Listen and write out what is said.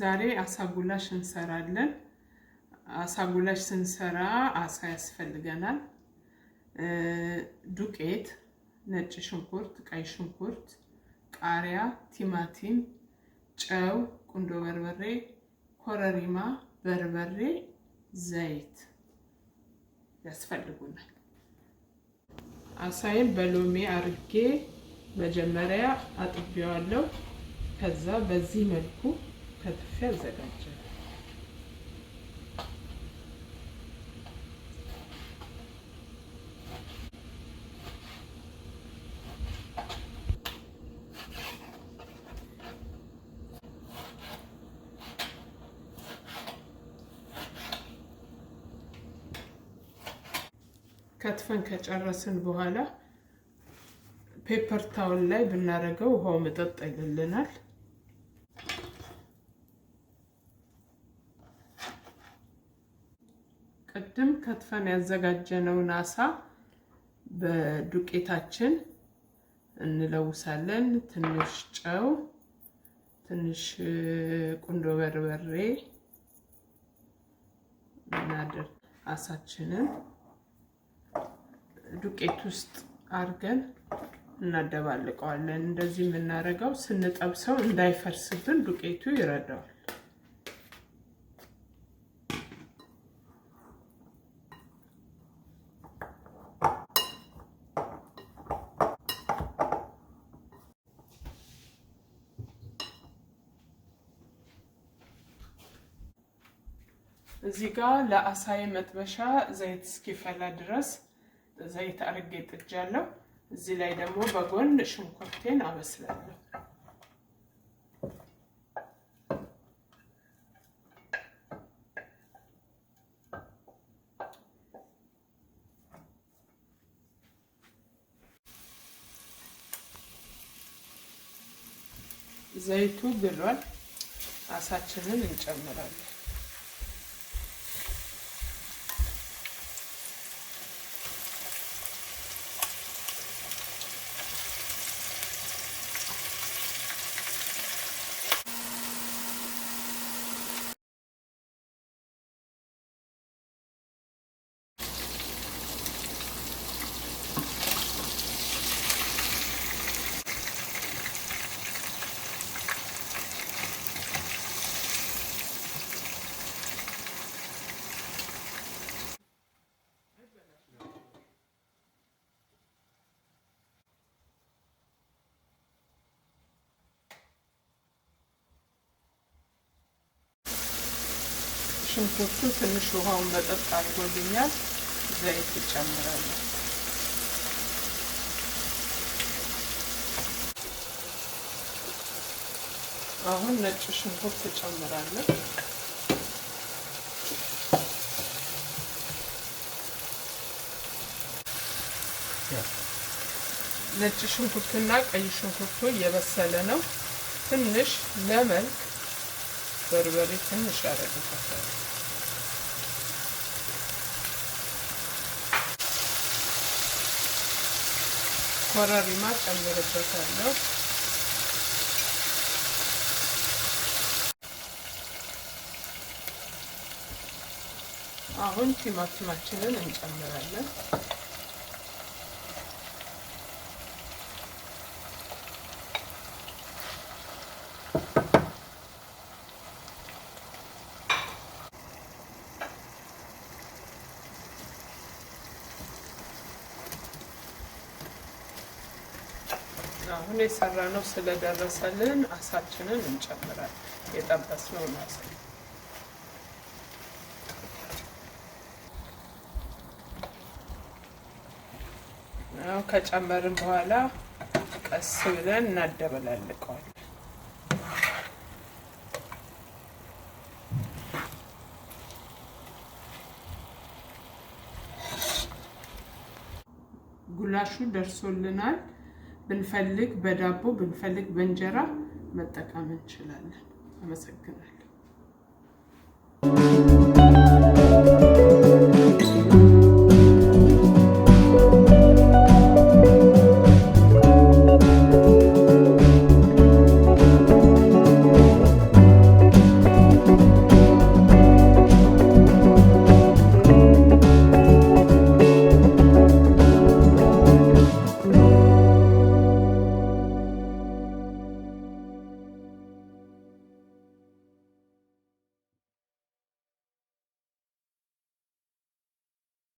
ዛሬ አሳ ጉላሽ እንሰራለን። አሳ ጉላሽ ስንሰራ አሳ ያስፈልገናል። ዱቄት፣ ነጭ ሽንኩርት፣ ቀይ ሽንኩርት፣ ቃሪያ፣ ቲማቲም፣ ጨው፣ ቁንዶ በርበሬ፣ ኮረሪማ፣ በርበሬ፣ ዘይት ያስፈልጉናል። አሳዬን በሎሚ አርጌ መጀመሪያ አጥቤዋለሁ። ከዛ በዚህ መልኩ ከትፌ አዘጋጃለሁ። ከትፈን ከጨረስን በኋላ ፔፐር ታውል ላይ ብናረገው ውሃው መጠጥ ይልልናል። ቅድም ከትፈን ያዘጋጀነውን አሳ በዱቄታችን እንለውሳለን። ትንሽ ጨው፣ ትንሽ ቁንዶ በርበሬ እናደርግ አሳችንን ዱቄት ውስጥ አርገን እናደባልቀዋለን። እንደዚህ የምናረገው ስንጠብሰው እንዳይፈርስብን ዱቄቱ ይረዳዋል። እዚህ ጋር ለአሳዬ መጥበሻ ዘይት እስኪፈላ ድረስ ዘይት አርጌ ጥጃለሁ። እዚህ ላይ ደግሞ በጎን ሽንኩርቴን አበስላለሁ። ዘይቱ ግሏል። አሳችንን እንጨምራለን። ሽንኩርቱ ትንሽ ውሃውን መጠጥ አድርጎልኛል። ዘይት እጨምራለሁ። አሁን ነጭ ሽንኩርት እጨምራለሁ። ነጭ ሽንኩርቱና ቀይ ሽንኩርቱ እየበሰለ ነው። ትንሽ ለመልክ በርበሬ ትንሽ አረግበታለሁ። ኮረሪማ ጨምርበታለሁ። አሁን ቲማቲማችንን እንጨምራለን። አሁን የሰራነው ስለደረሰልን አሳችንን እንጨምራለን። የጠበስነው አሳ ነው። ከጨመርን በኋላ ቀስ ብለን እናደበላልቀዋለን። ጉላሹ ደርሶልናል። ብንፈልግ በዳቦ ብንፈልግ በእንጀራ መጠቀም እንችላለን። አመሰግናለሁ።